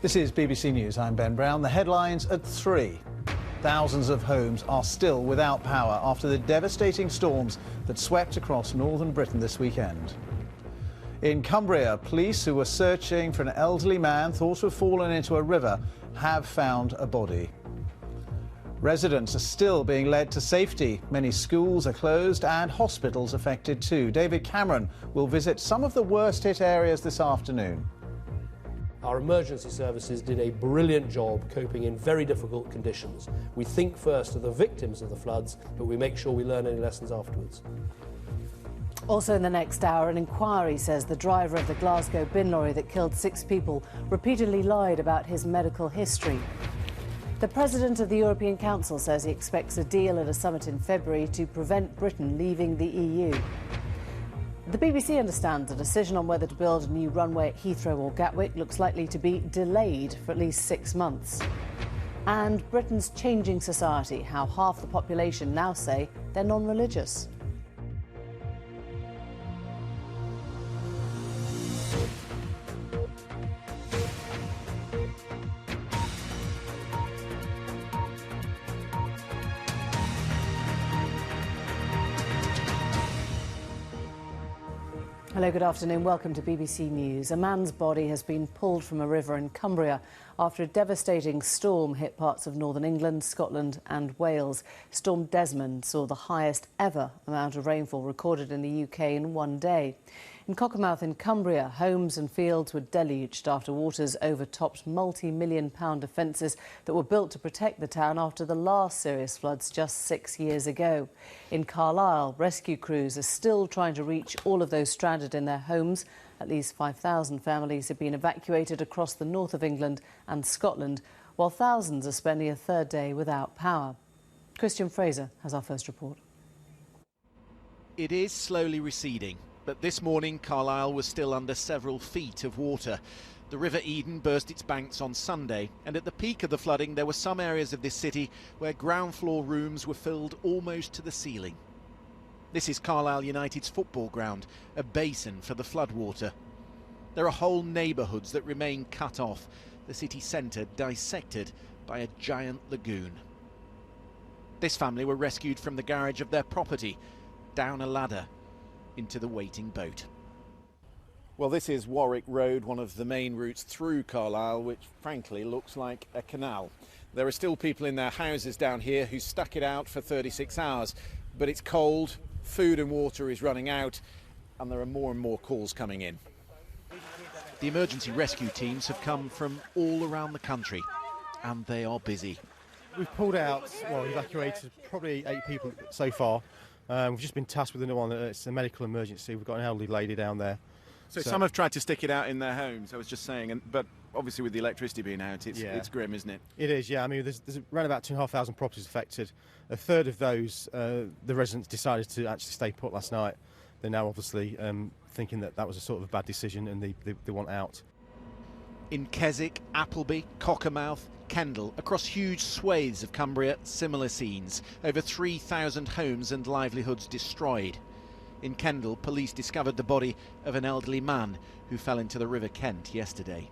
This is BBC News. I'm Ben Brown. The headlines at 3. Thousands of homes are still without power after the devastating storms that swept across northern Britain this weekend. In Cumbria, police who were searching for an elderly man thought to have fallen into a river have found a body. Residents are still being led to safety. Many schools are closed and hospitals affected too. David Cameron will visit some of the worst hit areas this afternoon. Our emergency services did a brilliant job coping in very difficult conditions. We think first of the victims of the floods, but we make sure we learn any lessons afterwards. Also in the next hour, an inquiry says the driver of the Glasgow bin lorry that killed 6 people repeatedly lied about his medical history. The President of the European Council says he expects a deal at a summit in February to prevent Britain leaving the EU. The BBC understands the decision on whether to build a new runway at Heathrow or Gatwick looks likely to be delayed for at least 6 months. And Britain's changing society, how half the population now say they're non-religious. Hello, good afternoon. Welcome to BBC News. A man's body has been pulled from a river in Cumbria after a devastating storm hit parts of northern England, Scotland and Wales. Storm Desmond saw the highest ever amount of rainfall recorded in the UK in one day. In Cockermouth in Cumbria, homes and fields were deluged after waters overtopped multi-million-pound defences that were built to protect the town after the last serious floods just 6 years ago. In Carlisle, rescue crews are still trying to reach all of those stranded in their homes. At least 5,000 families have been evacuated across the north of England and Scotland, while thousands are spending a third day without power. Christian Fraser has our first report. It is slowly receding. But this morning, Carlisle was still under several feet of water. The River Eden burst its banks on Sunday, and at the peak of the flooding, there were some areas of this city where ground floor rooms were filled almost to the ceiling. This is Carlisle United's football ground, a basin for the floodwater. There are whole neighbourhoods that remain cut off, the city centre dissected by a giant lagoon. This family were rescued from the garage of their property, down a ladder, into the waiting boat. Well, this is Warwick Road, one of the main routes through Carlisle, which frankly looks like a canal. There are still people in their houses down here who stuck it out for 36 hours, but it's cold, food and water is running out, and there are more and more calls coming in. The emergency rescue teams have come from all around the country, and they are busy. We've pulled out, well, evacuated probably 8 people so far. We've just been tasked with another one. It's a medical emergency. We've got an elderly lady down there. So some have tried to stick it out in their homes, I was just saying, but obviously with the electricity being out, it's grim, isn't it? It is, yeah. I mean, there's around about 2,500 properties affected. A third of those, the residents decided to actually stay put last night. They're now obviously thinking that was a sort of a bad decision and they want out. In Keswick, Appleby, Cockermouth, Kendal, across huge swathes of Cumbria, similar scenes. Over 3,000 homes and livelihoods destroyed. In Kendal, police discovered the body of an elderly man who fell into the River Kent yesterday.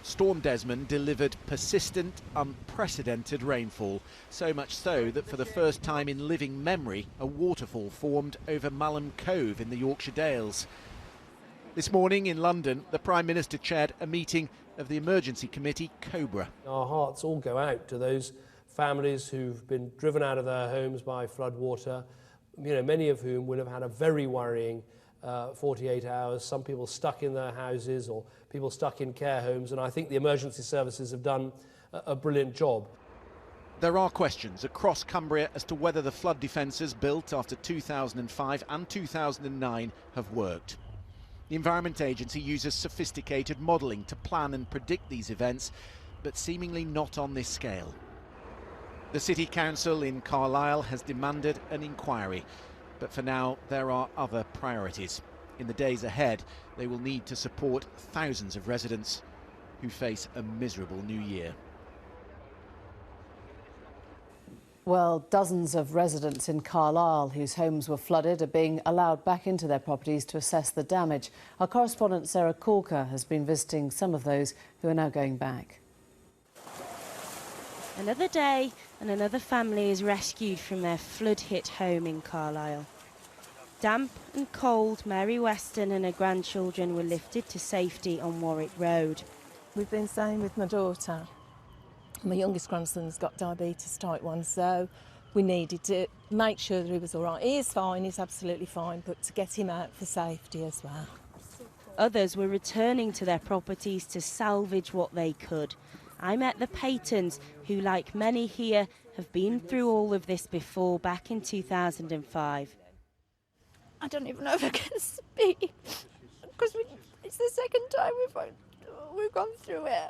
Storm Desmond delivered persistent, unprecedented rainfall, so much so that for the first time in living memory, a waterfall formed over Malham Cove in the Yorkshire Dales. This morning in London, the Prime Minister chaired a meeting of the emergency committee, Cobra. Our hearts all go out to those families who've been driven out of their homes by flood water, many of whom will have had a very worrying 48 hours, some people stuck in their houses or people stuck in care homes, and I think the emergency services have done a brilliant job. There are questions across Cumbria as to whether the flood defences built after 2005 and 2009 have worked. The Environment Agency uses sophisticated modelling to plan and predict these events, but seemingly not on this scale. The City Council in Carlisle has demanded an inquiry, but for now there are other priorities. In the days ahead, they will need to support thousands of residents who face a miserable new year. Well, dozens of residents in Carlisle whose homes were flooded are being allowed back into their properties to assess the damage. Our correspondent Sarah Corker has been visiting some of those who are now going back. Another day and another family is rescued from their flood-hit home in Carlisle. Damp and cold, Mary Weston and her grandchildren were lifted to safety on Warwick Road. We've been staying with my daughter. My youngest grandson's got diabetes type 1, so we needed to make sure that he was all right. He is fine, he's absolutely fine, but to get him out for safety as well. Others were returning to their properties to salvage what they could. I met the Paytons, who, like many here, have been through all of this before, back in 2005. I don't even know if I can speak, because it's the second time we've gone through it.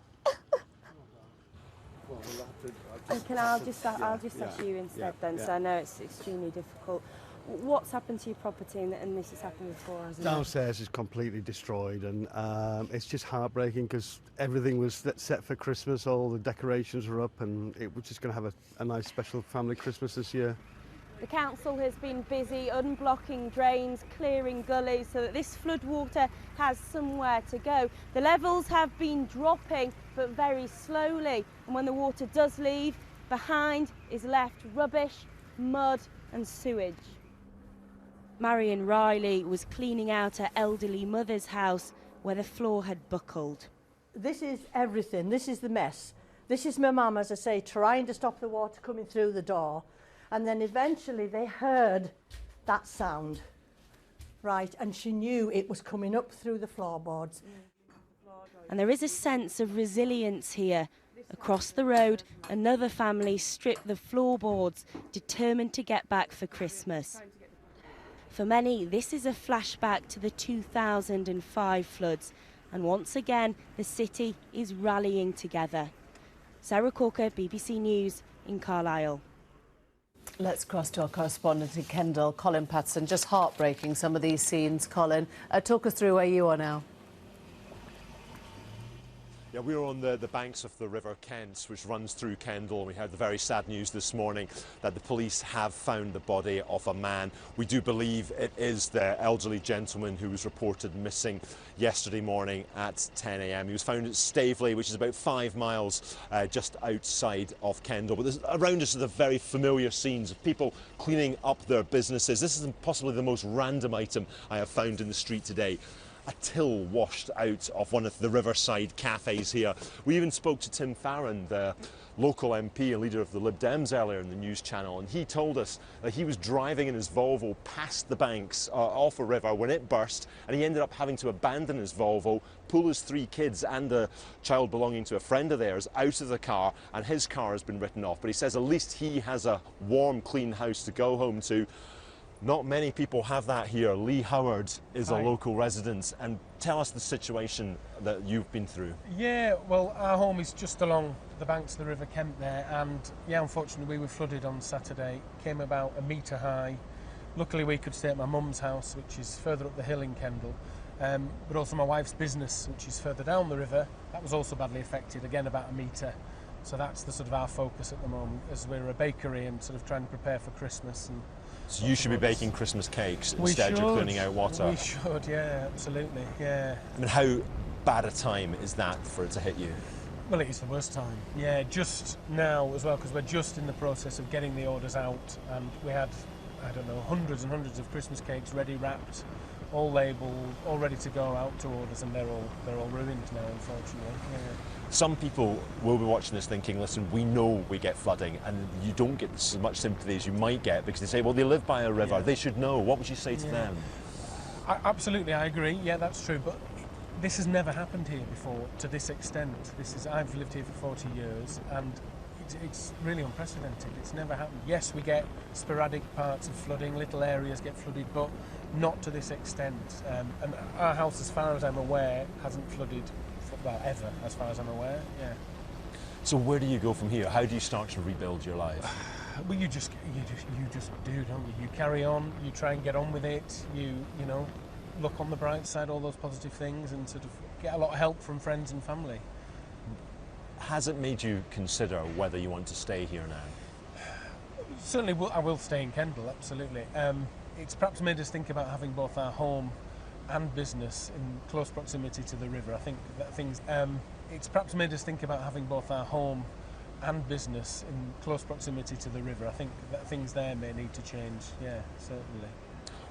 And I'll just ask you instead then, so I know it's extremely difficult. What's happened to your property, and this has happened before, hasn't it? Downstairs is completely destroyed, and it's just heartbreaking because everything was set for Christmas, all the decorations were up, and it was just going to have a nice special family Christmas this year. The council has been busy unblocking drains, clearing gullies so that this flood water has somewhere to go. The levels have been dropping, but very slowly, and when the water does leave, behind is left rubbish, mud and sewage. Marion Riley was cleaning out her elderly mother's house where the floor had buckled. This is everything. This is the mess. This is my mum, as I say, trying to stop the water coming through the door. And then eventually they heard that sound, right? And she knew it was coming up through the floorboards. And there is a sense of resilience here. Across the road, another family stripped the floorboards, determined to get back for Christmas. For many, this is a flashback to the 2005 floods, and once again, the city is rallying together. Sarah Corker, BBC News in Carlisle. Let's cross to our correspondent in Kendal, Colin Patson. Just heartbreaking, some of these scenes, Colin. Talk us through where you are now. Yeah, we're on the banks of the River Kent, which runs through Kendal. We heard the very sad news this morning that the police have found the body of a man. We do believe it is the elderly gentleman who was reported missing yesterday morning at 10 a.m. He was found at Staveley, which is about 5 miles just outside of Kendal. But around us are the very familiar scenes of people cleaning up their businesses. This is possibly the most random item I have found in the street today. A till washed out of one of the riverside cafes here. We even spoke to Tim Farron, the local MP and leader of the Lib Dems, earlier in the news channel, and he told us that he was driving in his Volvo past the banks off a river when it burst, and he ended up having to abandon his Volvo, pull his 3 kids and a child belonging to a friend of theirs out of the car, and his car has been written off. But he says at least he has a warm, clean house to go home to. Not many people have that here. Lee Howard is a local resident, and tell us the situation that you've been through. Yeah, well, our home is just along the banks of the River Kent there, and yeah, unfortunately we were flooded on Saturday. Came about a metre high. Luckily we could stay at my mum's house, which is further up the hill in Kendal, but also my wife's business, which is further down the river. That was also badly affected, again about a metre. So that's the sort of our focus at the moment, as we're a bakery and sort of trying to prepare for Christmas. And so you should be baking Christmas cakes instead you're cleaning out water. We should, yeah, absolutely, yeah. I mean, how bad a time is that for it to hit you? Well, it is the worst time. Yeah, just now as well, because we're just in the process of getting the orders out, and we had, I don't know, hundreds and hundreds of Christmas cakes ready wrapped, all labelled, all ready to go out to orders, and they're all ruined now, unfortunately. Yeah. Some people will be watching this thinking, listen, we know we get flooding, and you don't get as much sympathy as you might get because they say, well, they live by a river, they should know. What would you say to them? Absolutely, I agree. Yeah, that's true. But this has never happened here before to this extent. I've lived here for 40 years, and it's really unprecedented. It's never happened. Yes, we get sporadic parts of flooding, little areas get flooded, but not to this extent. And our house, as far as I'm aware, hasn't flooded, well, ever, as far as I'm aware, yeah. So where do you go from here? How do you start to rebuild your life? Well, you just do, don't you? You carry on, you try and get on with it, you know, look on the bright side, all those positive things, and sort of get a lot of help from friends and family. Has it made you consider whether you want to stay here now? Certainly, I will stay in Kendal, absolutely. It's perhaps made us think about having both our home and business in close proximity to the river. I think that it's perhaps made us think about having both our home and business in close proximity to the river. I think that things there may need to change, yeah, certainly.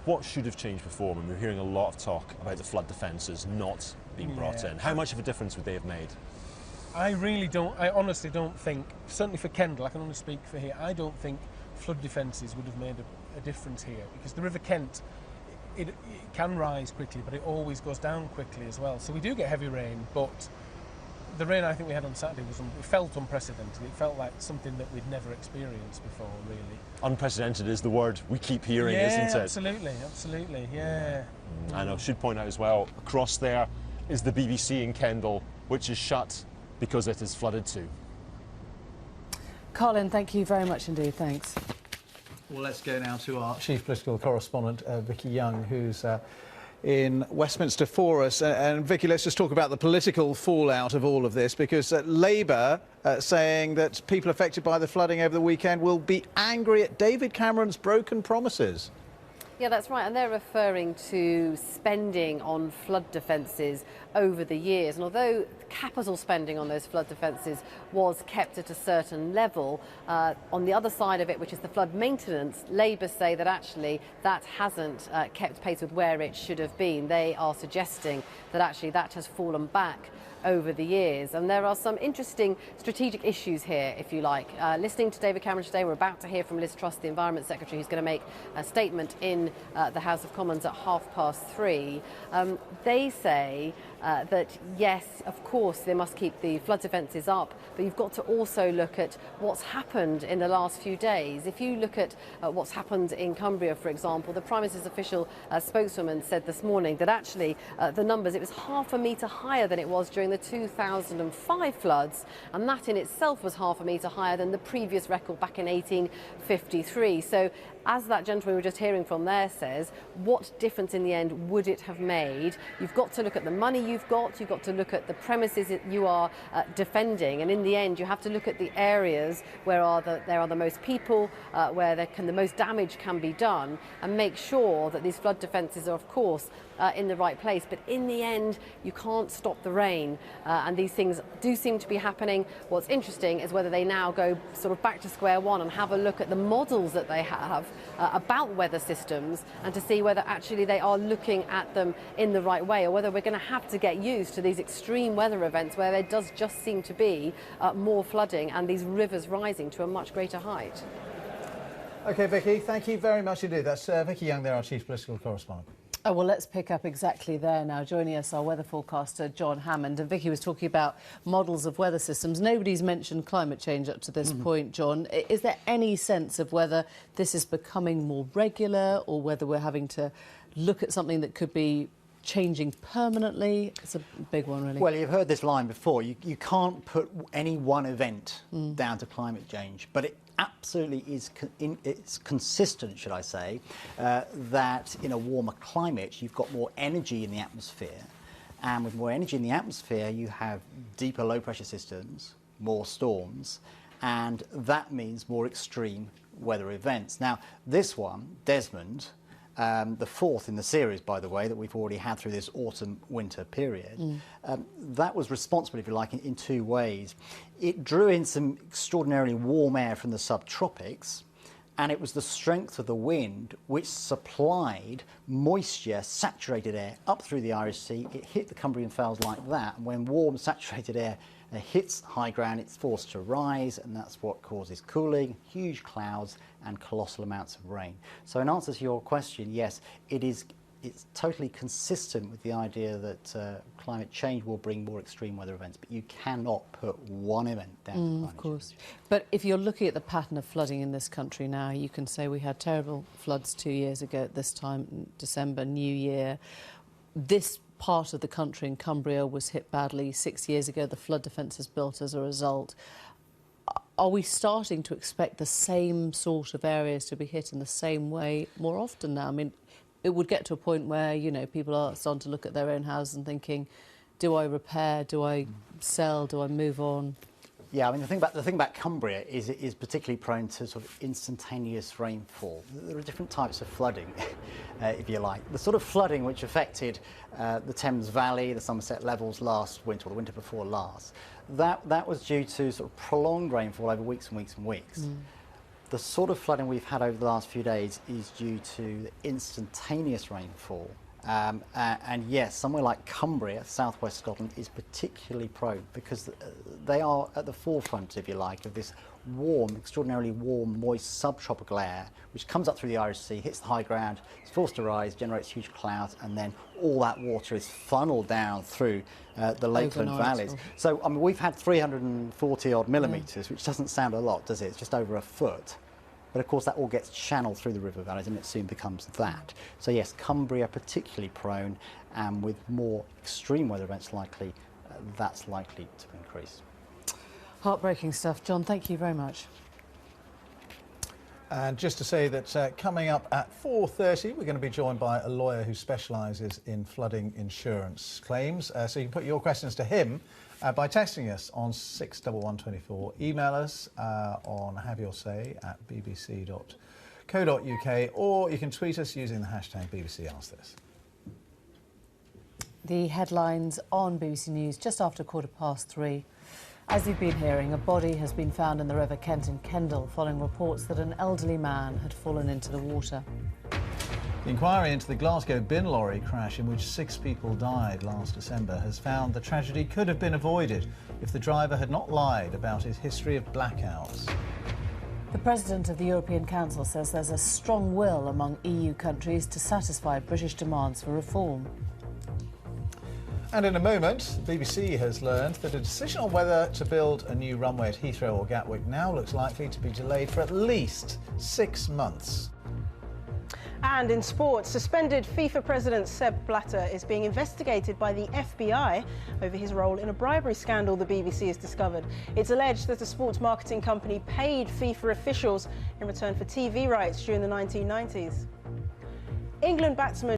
What should have changed before? I mean, we're hearing a lot of talk about the flood defences not being brought in. How much of a difference would they have made? I honestly don't think, certainly for Kendal, I can only speak for here, I don't think flood defences would have made a difference here, because the River Kent, it can rise quickly, but it always goes down quickly as well. So we do get heavy rain, but the rain I think we had on Saturday it felt unprecedented. It felt like something that we'd never experienced before, really. Unprecedented is the word we keep hearing, isn't it? Absolutely, yeah. And I should point out as well, across there is the BBC in Kendal, which is shut because it is flooded too. Colin, thank you very much indeed. Thanks. Well, let's go now to our chief political correspondent, Vicky Young, who's in Westminster for us. And Vicky, let's just talk about the political fallout of all of this, because Labour saying that people affected by the flooding over the weekend will be angry at David Cameron's broken promises. Yeah, that's right, and they're referring to spending on flood defences over the years. And although capital spending on those flood defences was kept at a certain level, on the other side of it, which is the flood maintenance, Labour say that actually that hasn't kept pace with where it should have been. They are suggesting that actually that has fallen back over the years. And there are some interesting strategic issues here, if you like. Listening to David Cameron today, we're about to hear from Liz Truss, the Environment Secretary, who's going to make a statement in the House of Commons at 3:30. They say that, yes, of course, they must keep the flood defences up, but you've got to also look at what's happened in the last few days. If you look at what's happened in Cumbria, for example, the Prime Minister's official spokeswoman said this morning that actually the numbers, it was half a metre higher than it was during the 2005 floods, and that in itself was half a metre higher than the previous record back in 1853. So, as that gentleman we were just hearing from there says, what difference in the end would it have made? You've got to look at the money you've got to look at the premises that you are defending, and in the end you have to look at the areas where there are the most people, where the most damage can be done, and make sure that these flood defences are, of course, in the right place. But in the end, you can't stop the rain, and these things do seem to be happening. What's interesting is whether they now go sort of back to square one and have a look at the models that they have about weather systems, and to see whether actually they are looking at them in the right way, or whether we're going to have to get used to these extreme weather events where there does just seem to be more flooding and these rivers rising to a much greater height. OK, Vicky, thank you very much indeed. That's Vicky Young there, our chief political correspondent. Oh, well, let's pick up exactly there now. Joining us, our weather forecaster, John Hammond. And Vicky was talking about models of weather systems. Nobody's mentioned climate change up to this point, John. Is there any sense of whether this is becoming more regular, or whether we're having to look at something that could be changing permanently? It's a big one, really. Well, you've heard this line before. You can't put any one event down to climate change, but it absolutely is it's consistent, should I say, that in a warmer climate you've got more energy in the atmosphere, and with more energy in the atmosphere you have deeper low pressure systems, more storms, and that means more extreme weather events. Now this one, Desmond, the fourth in the series, by the way, that we've already had through this autumn-winter period, that was responsible, if you like, in two ways. It drew in some extraordinarily warm air from the subtropics, and it was the strength of the wind which supplied moisture, saturated air, up through the Irish Sea. It hit the Cumbrian Fells like that, and when warm, saturated air hits high ground, it's forced to rise, and that's what causes cooling, huge clouds, and colossal amounts of rain. So in answer to your question, yes, it's totally consistent with the idea that climate change will bring more extreme weather events, but you cannot put one event down to climate of course. But if you're looking at the pattern of flooding in this country now, you can say we had terrible floods 2 years ago at this time, December, New Year. This part of the country in Cumbria was hit badly 6 years ago. The flood defence is built as a result. Are we starting to expect the same sort of areas to be hit in the same way more often now? I mean, it would get to a point where, you know, people are starting to look at their own houses and thinking, do I repair, do I sell, do I move on? Yeah, I mean, the thing about Cumbria is it is particularly prone to sort of instantaneous rainfall. There are different types of flooding, if you like. The sort of flooding which affected the Thames Valley, the Somerset levels last winter, or the winter before last, that was due to sort of prolonged rainfall over weeks and weeks and weeks. The sort of flooding we've had over the last few days is due to the instantaneous rainfall. And yes, somewhere like Cumbria, southwest Scotland, is particularly prone because they are at the forefront, if you like, of this warm, extraordinarily warm, moist subtropical air, which comes up through the Irish Sea, hits the high ground, is forced to rise, generates huge clouds, and then all that water is funneled down through the Lakeland valleys. So, I mean, we've had 340 odd millimetres, which doesn't sound a lot, does it? It's just over a foot. But of course that all gets channeled through the river valleys and it soon becomes that. So yes, Cumbria particularly prone, and with more extreme weather events likely, that's likely to increase. Heartbreaking stuff. John, thank you very much. And just to say that coming up at 4:30, we're going to be joined by a lawyer who specialises in flooding insurance claims. So you can put your questions to him by texting us on 61124. Email us on haveyoursay@bbc.co.uk, or you can tweet us using the hashtag BBC Ask This. The headlines on BBC News just after 3:15. As you've been hearing, a body has been found in the River Kent in Kendal following reports that an elderly man had fallen into the water. The inquiry into the Glasgow bin lorry crash in which 6 people died last December has found the tragedy could have been avoided if the driver had not lied about his history of blackouts. The President of the European Council says there's a strong will among EU countries to satisfy British demands for reform. And in a moment, the BBC has learned that a decision on whether to build a new runway at Heathrow or Gatwick now looks likely to be delayed for at least 6 months. And in sport, suspended FIFA president Sepp Blatter is being investigated by the FBI over his role in a bribery scandal the BBC has discovered. It's alleged that a sports marketing company paid FIFA officials in return for TV rights during the 1990s. England batsman